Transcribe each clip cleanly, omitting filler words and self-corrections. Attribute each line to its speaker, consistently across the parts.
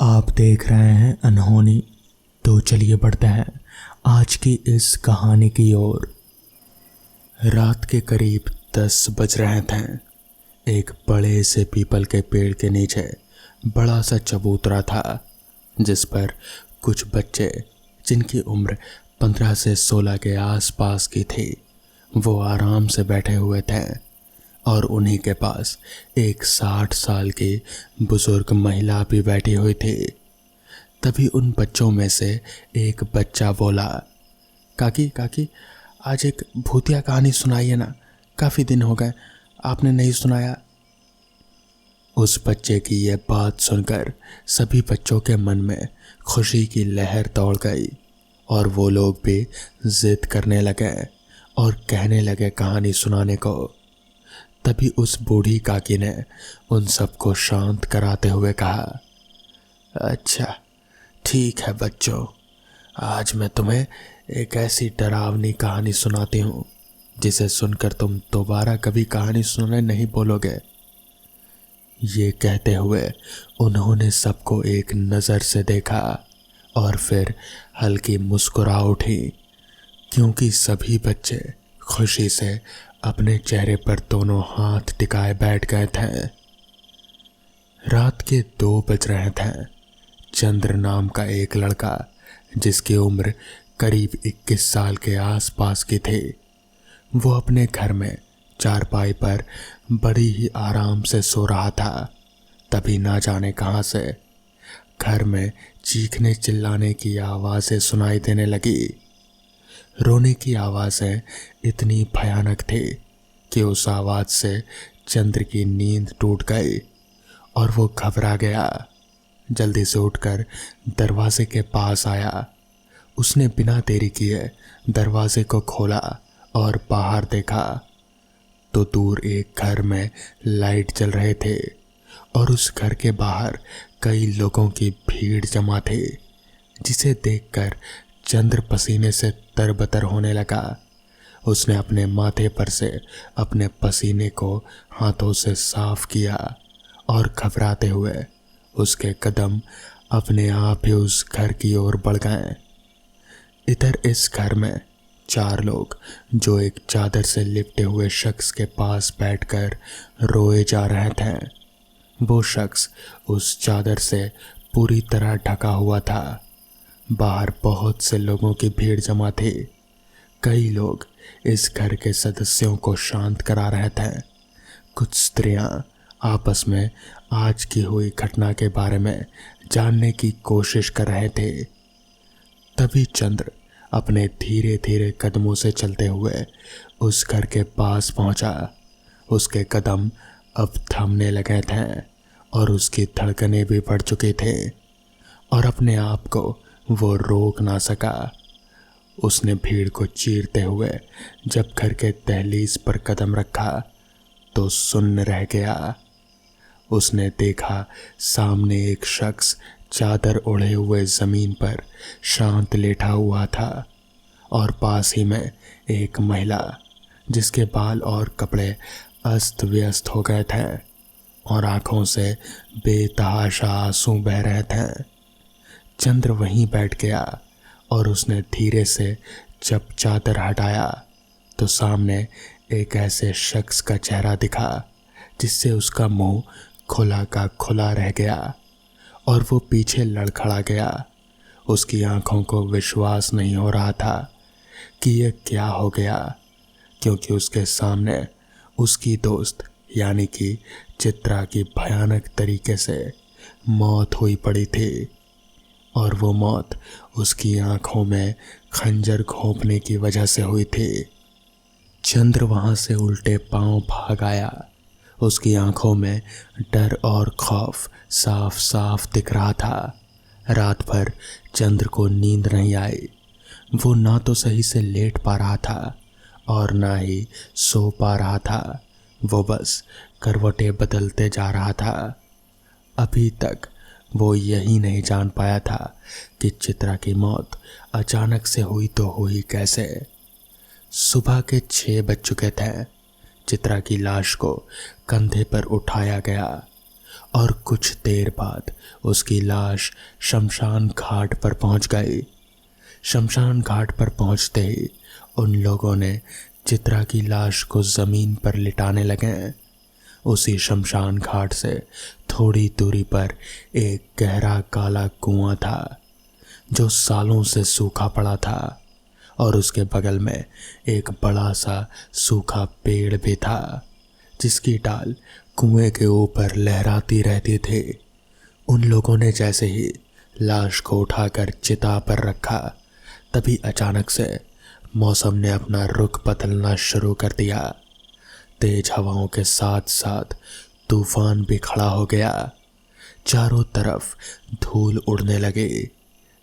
Speaker 1: आप देख रहे हैं अनहोनी। तो चलिए बढ़ते हैं आज की इस कहानी की ओर। रात के करीब 10 बज रहे थे। एक बड़े से पीपल के पेड़ के नीचे बड़ा सा चबूतरा था, जिस पर कुछ बच्चे जिनकी उम्र 15 से 16 के आसपास की थी, वो आराम से बैठे हुए थे और उन्हीं के पास एक 60 साल की बुजुर्ग महिला भी बैठी हुई थी। तभी उन बच्चों में से एक बच्चा बोला, काकी काकी, आज एक भूतिया कहानी सुनाइए ना, काफ़ी दिन हो गए आपने नहीं सुनाया। उस बच्चे की यह बात सुनकर सभी बच्चों के मन में खुशी की लहर दौड़ गई और वो लोग भी जिद करने लगे और कहने लगे कहानी सुनाने को। तभी उस बूढ़ी काकी ने उन सबको शांत कराते हुए कहा, अच्छा ठीक है बच्चों, आज मैं तुम्हें एक ऐसी डरावनी कहानी सुनाती हूँ जिसे सुनकर तुम दोबारा कभी कहानी सुनने नहीं बोलोगे। ये कहते हुए उन्होंने सबको एक नज़र से देखा और फिर हल्की मुस्कुरा उठी, क्योंकि सभी बच्चे खुशी से अपने चेहरे पर दोनों हाथ टिकाए बैठ गए थे। रात के 2 बज रहे थे। चंद्र नाम का एक लड़का, जिसकी उम्र करीब 21 साल के आसपास की थी, वो अपने घर में चारपाई पर बड़ी ही आराम से सो रहा था। तभी ना जाने कहां से घर में चीखने चिल्लाने की आवाज़ें सुनाई देने लगी। रोने की आवाज़ें इतनी भयानक थी कि उस आवाज़ से चंद्र की नींद टूट गई और वो घबरा गया। जल्दी से उठकर दरवाजे के पास आया। उसने बिना देरी किए दरवाजे को खोला और बाहर देखा तो दूर एक घर में लाइट जल रहे थे और उस घर के बाहर कई लोगों की भीड़ जमा थी, जिसे देखकर चंद्र पसीने से तरबतर होने लगा। उसने अपने माथे पर से अपने पसीने को हाथों से साफ किया और घबराते हुए उसके कदम अपने आप ही उस घर की ओर बढ़ गए। इधर इस घर में 4 लोग जो एक चादर से लिपटे हुए शख्स के पास बैठकर रोए जा रहे थे। वो शख्स उस चादर से पूरी तरह ढका हुआ था। बाहर बहुत से लोगों की भीड़ जमा थी। कई लोग इस घर के सदस्यों को शांत करा रहे थे। कुछ स्त्रियां आपस में आज की हुई घटना के बारे में जानने की कोशिश कर रहे थे। तभी चंद्र अपने धीरे धीरे कदमों से चलते हुए उस घर के पास पहुंचा। उसके कदम अब थमने लगे थे और उसकी धड़कनें भी बढ़ चुकी थे और अपने आप को वो रोक ना सका। उसने भीड़ को चीरते हुए जब घर के दहलीज पर कदम रखा तो सुन्न रह गया। उसने देखा सामने एक शख्स चादर ओढ़े हुए जमीन पर शांत लेटा हुआ था और पास ही में एक महिला, जिसके बाल और कपड़े अस्त व्यस्त हो गए थे और आंखों से बेतहाशा आंसू बह रहे थे। चंद्र वहीं बैठ गया और उसने धीरे से जब चादर हटाया तो सामने एक ऐसे शख्स का चेहरा दिखा जिससे उसका मुंह खुला का खुला रह गया और वो पीछे लड़खड़ा गया। उसकी आंखों को विश्वास नहीं हो रहा था कि यह क्या हो गया, क्योंकि उसके सामने उसकी दोस्त यानी कि चित्रा की भयानक तरीके से मौत हुई पड़ी थी और वो मौत उसकी आंखों में खंजर घोंपने की वजह से हुई थी। चंद्र वहां से उल्टे पांव भाग आया। उसकी आंखों में डर और खौफ साफ साफ दिख रहा था। रात भर चंद्र को नींद नहीं आई। वो ना तो सही से लेट पा रहा था और ना ही सो पा रहा था। वो बस करवटें बदलते जा रहा था। अभी तक वो यही नहीं जान पाया था कि चित्रा की मौत अचानक से हुई तो हुई कैसे। सुबह के 6 बज चुके थे। चित्रा की लाश को कंधे पर उठाया गया और कुछ देर बाद उसकी लाश शमशान घाट पर पहुंच गई। शमशान घाट पर पहुंचते ही उन लोगों ने चित्रा की लाश को जमीन पर लिटाने लगे। उसी शमशान घाट से थोड़ी दूरी पर एक गहरा काला कुआं था जो सालों से सूखा पड़ा था, और उसके बगल में एक बड़ा सा सूखा पेड़ भी था जिसकी डाल कुएं के ऊपर लहराती रहती थी। उन लोगों ने जैसे ही लाश को उठाकर चिता पर रखा, तभी अचानक से मौसम ने अपना रुख बदलना शुरू कर दिया। तेज हवाओं के साथ साथ तूफान भी खड़ा हो गया। चारों तरफ धूल उड़ने लगी,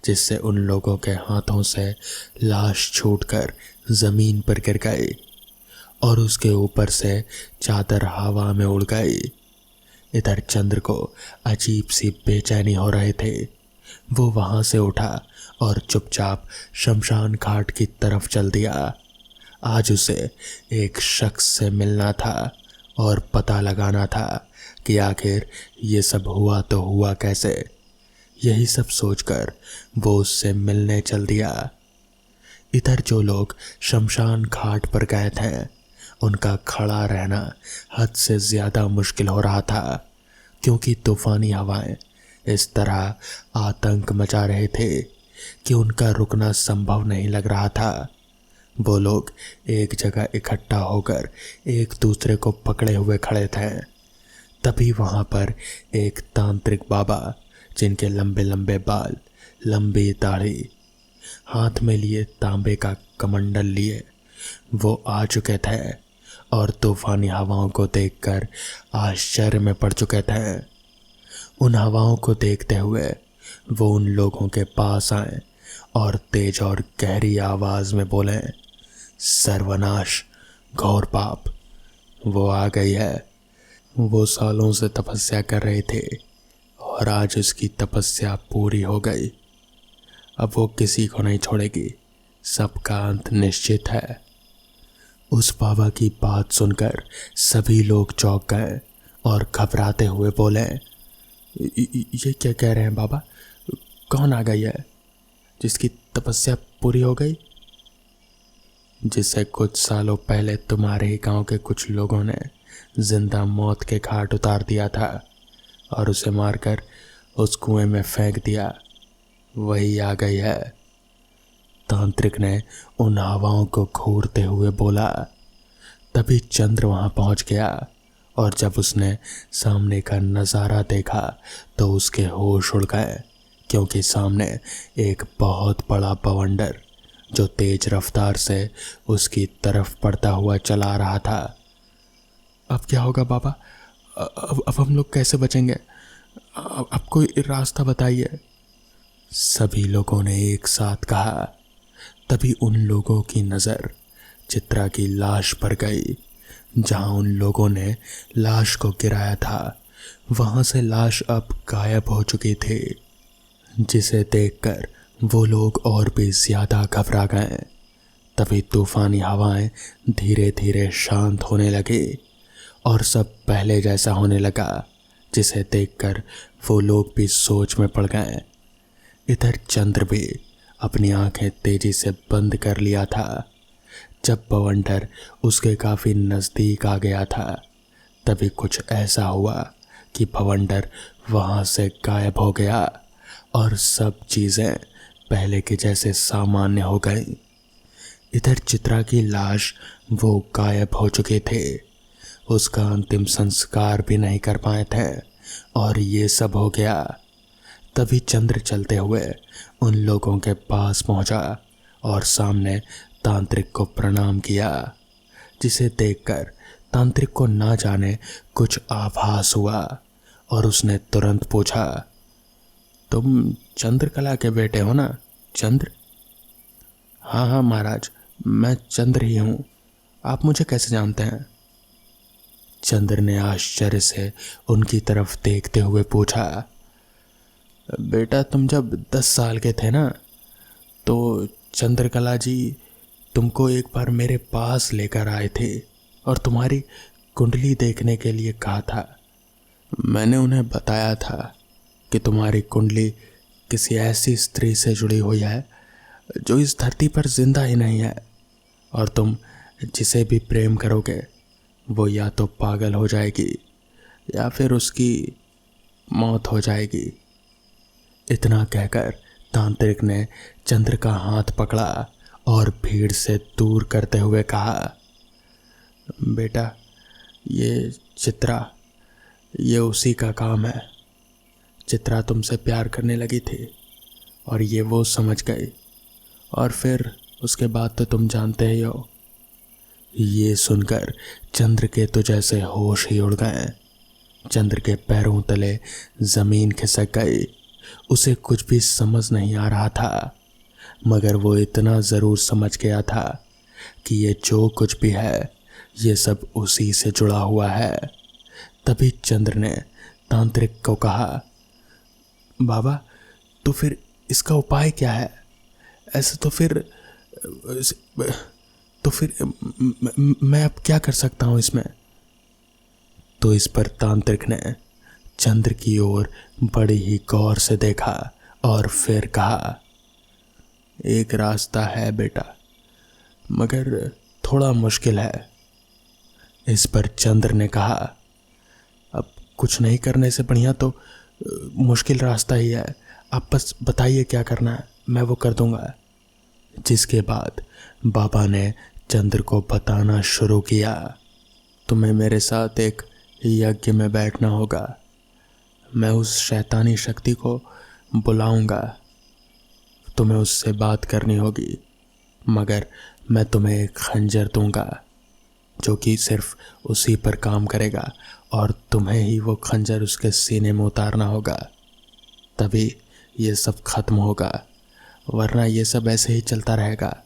Speaker 1: जिससे उन लोगों के हाथों से लाश छूटकर जमीन पर गिर गई और उसके ऊपर से चादर हवा में उड़ गई। इधर चंद्र को अजीब सी बेचैनी हो रहे थे। वो वहां से उठा और चुपचाप शमशान घाट की तरफ चल दिया। आज उसे एक शख्स से मिलना था और पता लगाना था कि आखिर ये सब हुआ तो हुआ कैसे। यही सब सोचकर वो उससे मिलने चल दिया। इधर जो लोग शमशान घाट पर गए थे उनका खड़ा रहना हद से ज़्यादा मुश्किल हो रहा था, क्योंकि तूफानी हवाएं इस तरह आतंक मचा रहे थे कि उनका रुकना संभव नहीं लग रहा था। वो लोग एक जगह इकट्ठा होकर एक दूसरे को पकड़े हुए खड़े थे। तभी वहाँ पर एक तांत्रिक बाबा, जिनके लंबे लंबे बाल, लंबी दाढ़ी, हाथ में लिए तांबे का कमंडल लिए वो आ चुके थे और तूफानी हवाओं को देखकर आश्चर्य में पड़ चुके थे। उन हवाओं को देखते हुए वो उन लोगों के पास आए और तेज और गहरी आवाज में बोले, सर्वनाश, घोर पाप, वो आ गई है। वो सालों से तपस्या कर रहे थे और आज उसकी तपस्या पूरी हो गई। अब वो किसी को नहीं छोड़ेगी, सबका अंत निश्चित है। उस बाबा की बात सुनकर सभी लोग चौंक गए और घबराते हुए बोले, ये क्या कह रहे हैं बाबा? कौन आ गई है जिसकी तपस्या पूरी हो गई? जिसे कुछ सालों पहले तुम्हारे ही गांव के कुछ लोगों ने जिंदा मौत के घाट उतार दिया था और उसे मारकर उस कुएं में फेंक दिया, वही आ गई है। तांत्रिक ने उन हवाओं को घूरते हुए बोला। तभी चंद्र वहां पहुंच गया और जब उसने सामने का नज़ारा देखा तो उसके होश उड़ गए, क्योंकि सामने एक बहुत बड़ा बवंडर जो तेज रफ्तार से उसकी तरफ बढ़ता हुआ चला रहा था। अब क्या होगा बाबा? अब हम लोग कैसे बचेंगे? अब कोई रास्ता बताइए। सभी लोगों ने एक साथ कहा। तभी उन लोगों की नज़र चित्रा की लाश पर गई। जहां उन लोगों ने लाश को गिराया था वहां से लाश अब गायब हो चुकी थी, जिसे देखकर वो लोग और भी ज़्यादा घबरा गए। तभी तूफानी हवाएं धीरे धीरे शांत होने लगी और सब पहले जैसा होने लगा, जिसे देखकर वो लोग भी सोच में पड़ गए। इधर चंद्र भी अपनी आंखें तेजी से बंद कर लिया था। जब बवंडर उसके काफ़ी नज़दीक आ गया था तभी कुछ ऐसा हुआ कि बवंडर वहाँ से गायब हो गया और सब चीज़ें पहले के जैसे सामान्य हो गई। इधर चित्रा की लाश वो गायब हो चुके थे, उसका अंतिम संस्कार भी नहीं कर पाए थे और ये सब हो गया। तभी चंद्र चलते हुए उन लोगों के पास पहुंचा और सामने तांत्रिक को प्रणाम किया, जिसे देखकर तांत्रिक को ना जाने कुछ आभास हुआ और उसने तुरंत पूछा, तुम चंद्रकला के बेटे हो ना? चंद्र? हाँ हाँ महाराज, मैं चंद्र ही हूँ। आप मुझे कैसे जानते हैं? चंद्र ने आश्चर्य से उनकी तरफ देखते हुए पूछा, बेटा तुम जब 10 साल के थे ना, तो चंद्रकला जी तुमको एक बार मेरे पास लेकर आए थे और तुम्हारी कुंडली देखने के लिए कहा था। मैंने उन्हें बताया था कि तुम्हारी कुंडली किसी ऐसी स्त्री से जुड़ी हुई है जो इस धरती पर जिंदा ही नहीं है, और तुम जिसे भी प्रेम करोगे वो या तो पागल हो जाएगी या फिर उसकी मौत हो जाएगी। इतना कहकर तांत्रिक ने चंद्र का हाथ पकड़ा और भीड़ से दूर करते हुए कहा, बेटा, ये चित्रा, ये उसी का काम है। चित्रा तुमसे प्यार करने लगी थी और ये वो समझ गई, और फिर उसके बाद तो तुम जानते ही हो। ये सुनकर चंद्र के तो जैसे होश ही उड़ गए। चंद्र के पैरों तले जमीन खिसक गई। उसे कुछ भी समझ नहीं आ रहा था, मगर वो इतना ज़रूर समझ गया था कि ये जो कुछ भी है ये सब उसी से जुड़ा हुआ है। तभी चंद्र ने तांत्रिक को कहा, बाबा, तो फिर इसका उपाय क्या है? ऐसे तो फिर मैं अब क्या कर सकता हूँ इसमें? तो इस पर तांत्रिक ने चंद्र की ओर बड़ी ही गौर से देखा और फिर कहा, एक रास्ता है बेटा, मगर थोड़ा मुश्किल है। इस पर चंद्र ने कहा, अब कुछ नहीं करने से बढ़िया तो मुश्किल रास्ता ही है। आप बस बताइए क्या करना है, मैं वो कर दूंगा। जिसके बाद बाबा ने चंद्र को बताना शुरू किया, तुम्हें मेरे साथ एक यज्ञ में बैठना होगा। मैं उस शैतानी शक्ति को बुलाऊंगा, तुम्हें उससे बात करनी होगी, मगर मैं तुम्हें एक खंजर दूंगा जो कि सिर्फ उसी पर काम करेगा, और तुम्हें ही वो खंजर उसके सीने में उतारना होगा, तभी ये सब खत्म होगा, वरना ये सब ऐसे ही चलता रहेगा।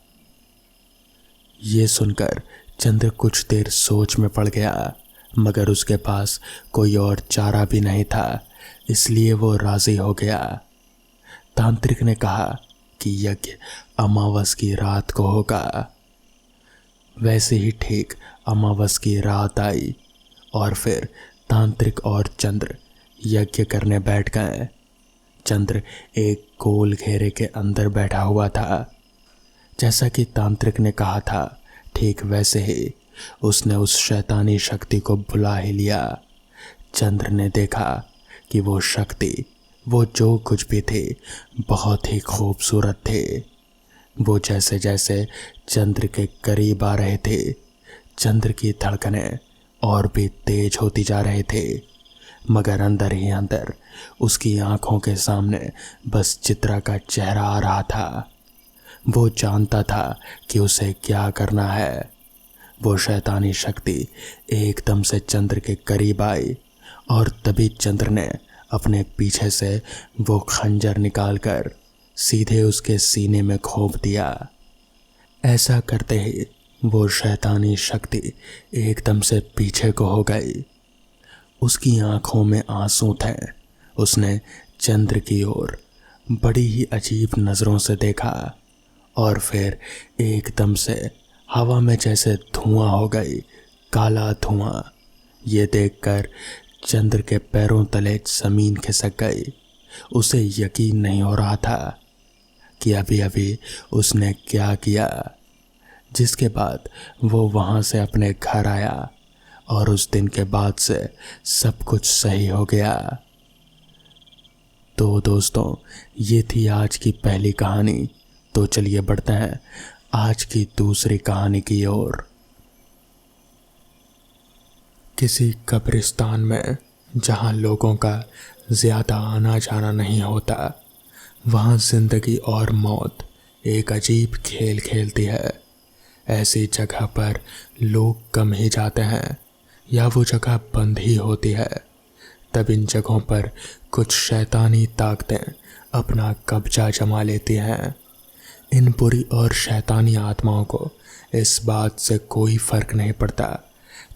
Speaker 1: ये सुनकर चंद्र कुछ देर सोच में पड़ गया, मगर उसके पास कोई और चारा भी नहीं था, इसलिए वो राजी हो गया। तांत्रिक ने कहा कि यज्ञ अमावस की रात को होगा। वैसे ही ठीक अमावस की रात आई और फिर तांत्रिक और चंद्र यज्ञ करने बैठ गए। चंद्र एक गोल घेरे के अंदर बैठा हुआ था। जैसा कि तांत्रिक ने कहा था, ठीक वैसे ही उसने उस शैतानी शक्ति को बुला ही लिया। चंद्र ने देखा कि वो शक्ति, वो जो कुछ भी थे, बहुत ही खूबसूरत थे। वो जैसे जैसे चंद्र के करीब आ रहे थे, चंद्र की धड़कनें और भी तेज होती जा रहे थे, मगर अंदर ही अंदर उसकी आंखों के सामने बस चित्रा का चेहरा आ रहा था। वो जानता था कि उसे क्या करना है। वो शैतानी शक्ति एकदम से चंद्र के करीब आई और तभी चंद्र ने अपने पीछे से वो खंजर निकालकर सीधे उसके सीने में घोंप दिया। ऐसा करते ही वो शैतानी शक्ति एकदम से पीछे को हो गई। उसकी आंखों में आंसू थे। उसने चंद्र की ओर बड़ी ही अजीब नज़रों से देखा और फिर एकदम से हवा में जैसे धुआं हो गई, काला धुआं। ये देखकर चंद्र के पैरों तले ज़मीन खिसक गई। उसे यकीन नहीं हो रहा था कि अभी अभी उसने क्या किया। जिसके बाद वो वहाँ से अपने घर आया और उस दिन के बाद से सब कुछ सही हो गया। तो दोस्तों, ये थी आज की पहली कहानी। तो चलिए बढ़ते हैं आज की दूसरी कहानी की ओर। किसी कब्रिस्तान में जहाँ लोगों का ज़्यादा आना जाना नहीं होता, वहाँ ज़िंदगी और मौत एक अजीब खेल खेलती है। ऐसी जगह पर लोग कम ही जाते हैं या वो जगह बंद ही होती है। तब इन जगहों पर कुछ शैतानी ताकतें अपना कब्जा जमा लेती हैं। इन बुरी और शैतानी आत्माओं को इस बात से कोई फ़र्क नहीं पड़ता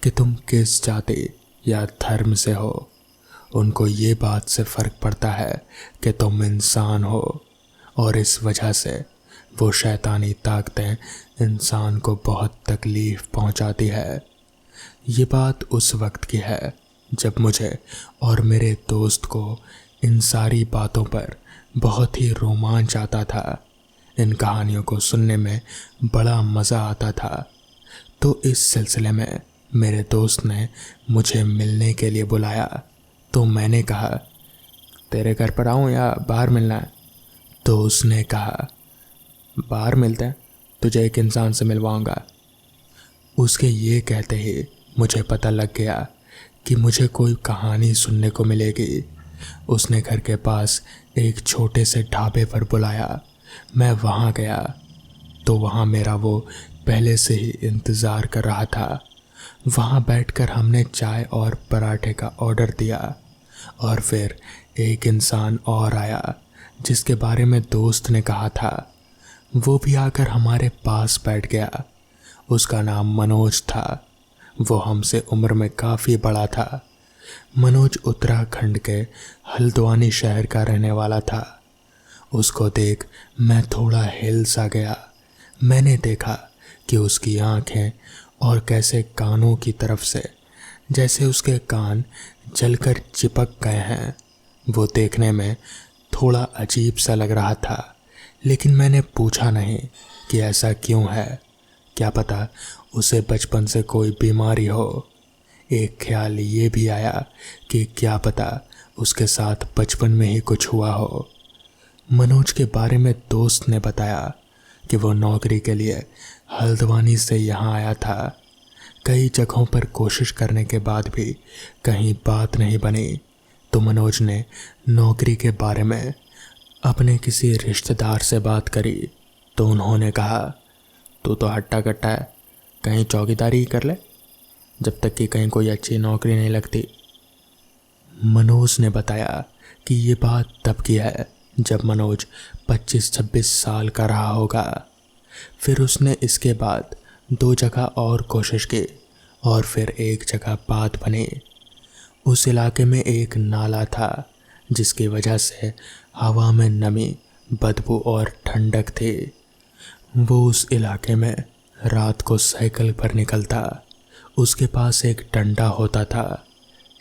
Speaker 1: कि तुम किस जाति या धर्म से हो। उनको ये बात से फ़र्क पड़ता है कि तुम इंसान हो, और इस वजह से वो शैतानी ताकतें इंसान को बहुत तकलीफ़ पहुंचाती है। ये बात उस वक्त की है जब मुझे और मेरे दोस्त को इन सारी बातों पर बहुत ही रोमांच आता था। इन कहानियों को सुनने में बड़ा मज़ा आता था। तो इस सिलसिले में मेरे दोस्त ने मुझे मिलने के लिए बुलाया। तो मैंने कहा, तेरे घर पर आऊँ या बाहर मिलना है? तो उसने कहा, बाहर मिलते हैं, तुझे एक इंसान से मिलवाऊंगा। उसके ये कहते ही मुझे पता लग गया कि मुझे कोई कहानी सुनने को मिलेगी। उसने घर के पास एक छोटे से ढाबे पर बुलाया। मैं वहाँ गया तो वहाँ मेरा वो पहले से ही इंतज़ार कर रहा था। वहाँ बैठकर हमने चाय और पराठे का ऑर्डर दिया और फिर एक इंसान और आया जिसके बारे में दोस्त ने कहा था। वो भी आकर हमारे पास बैठ गया। उसका नाम मनोज था। वो हमसे उम्र में काफ़ी बड़ा था। मनोज उत्तराखंड के हल्द्वानी शहर का रहने वाला था। उसको देख मैं थोड़ा हिल सा गया। मैंने देखा कि उसकी आंखें और कैसे कानों की तरफ से जैसे उसके कान जलकर चिपक गए हैं। वो देखने में थोड़ा अजीब सा लग रहा था, लेकिन मैंने पूछा नहीं कि ऐसा क्यों है। क्या पता उसे बचपन से कोई बीमारी हो। एक ख्याल ये भी आया कि क्या पता उसके साथ बचपन में ही कुछ हुआ हो। मनोज के बारे में दोस्त ने बताया कि वो नौकरी के लिए हल्द्वानी से यहाँ आया था। कई जगहों पर कोशिश करने के बाद भी कहीं बात नहीं बनी। तो मनोज ने नौकरी के बारे में अपने किसी रिश्तेदार से बात करी तो उन्होंने कहा, तू तो हट्टा कट्टा है, कहीं चौकीदारी ही कर ले जब तक कि कहीं कोई अच्छी नौकरी नहीं लगती। मनोज ने बताया कि ये बात तब की है जब मनोज 25-26 साल का रहा होगा। फिर उसने इसके बाद 2 जगह और कोशिश की और फिर एक जगह बात बनी। उस इलाके में एक नाला था जिसकी वजह से हवा में नमी, बदबू और ठंडक थी। वो उस इलाके में रात को साइकिल पर निकलता। उसके पास एक डंडा होता था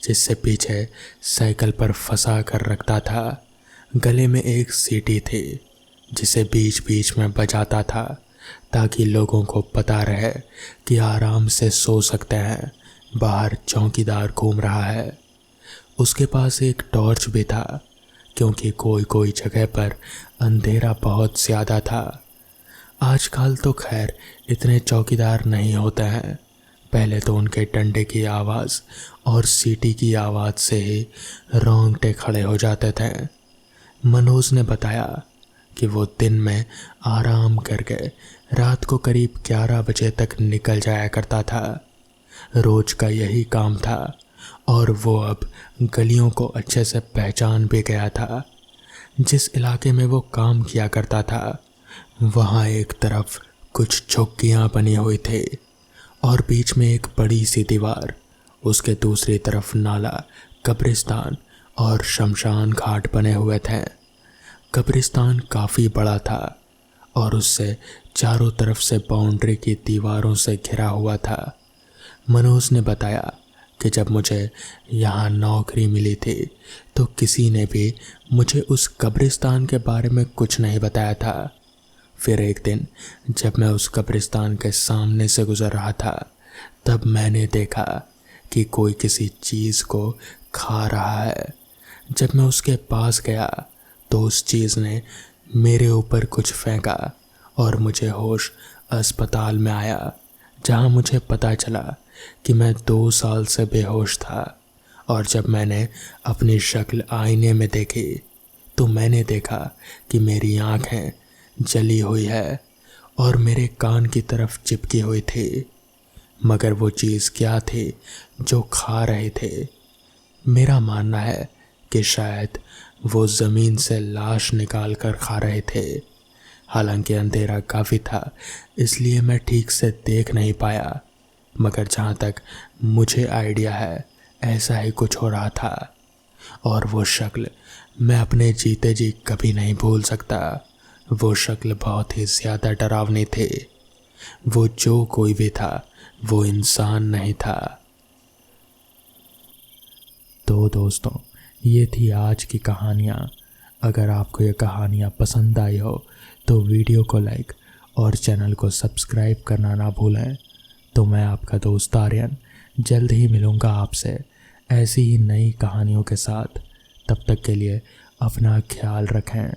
Speaker 1: जिससे पीछे साइकिल पर फंसा कर रखता था। गले में एक सीटी थी जिसे बीच बीच में बजाता था ताकि लोगों को पता रहे कि आराम से सो सकते हैं, बाहर चौकीदार घूम रहा है। उसके पास एक टॉर्च भी था क्योंकि कोई कोई जगह पर अंधेरा बहुत ज़्यादा था। आजकल तो खैर इतने चौकीदार नहीं होते हैं। पहले तो उनके डंडे की आवाज़ और सीटी की आवाज़ से ही रोंगटे खड़े हो जाते थे। मनोज ने बताया कि वो दिन में आराम करके रात को करीब 11 बजे तक निकल जाया करता था। रोज का यही काम था और वो अब गलियों को अच्छे से पहचान भी गया था। जिस इलाके में वो काम किया करता था वहाँ एक तरफ कुछ झुग्गियाँ बनी हुई थी और बीच में एक बड़ी सी दीवार। उसके दूसरी तरफ नाला, कब्रिस्तान और शमशान घाट बने हुए थे। कब्रिस्तान काफ़ी बड़ा था और उससे चारों तरफ से बाउंड्री की दीवारों से घिरा हुआ था। मनोज ने बताया कि जब मुझे यहाँ नौकरी मिली थी तो किसी ने भी मुझे उस कब्रिस्तान के बारे में कुछ नहीं बताया था। फिर एक दिन जब मैं उस कब्रिस्तान के सामने से गुजर रहा था तब मैंने देखा कि कोई किसी चीज़ को खा रहा है। जब मैं उसके पास गया तो उस चीज़ ने मेरे ऊपर कुछ फेंका और मुझे होश अस्पताल में आया, जहां मुझे पता चला कि मैं 2 साल से बेहोश था। और जब मैंने अपनी शक्ल आईने में देखी तो मैंने देखा कि मेरी आँखें जली हुई है और मेरे कान की तरफ चिपकी हुई थी। मगर वो चीज़ क्या थी जो खा रहे थे? मेरा मानना है कि शायद वो ज़मीन से लाश निकाल कर खा रहे थे। हालांकि अंधेरा काफ़ी था इसलिए मैं ठीक से देख नहीं पाया, मगर जहाँ तक मुझे आइडिया है ऐसा ही कुछ हो रहा था। और वो शक्ल मैं अपने जीते जी कभी नहीं भूल सकता। वो शक्ल बहुत ही ज़्यादा डरावनी थी। वो जो कोई भी था वो इंसान नहीं था। तो दोस्तों, ये थी आज की कहानियाँ। अगर आपको ये कहानियाँ पसंद आई हो तो वीडियो को लाइक और चैनल को सब्सक्राइब करना ना भूलें। तो मैं आपका दोस्त आर्यन जल्द ही मिलूँगा आपसे ऐसी ही नई कहानियों के साथ। तब तक के लिए अपना ख्याल रखें।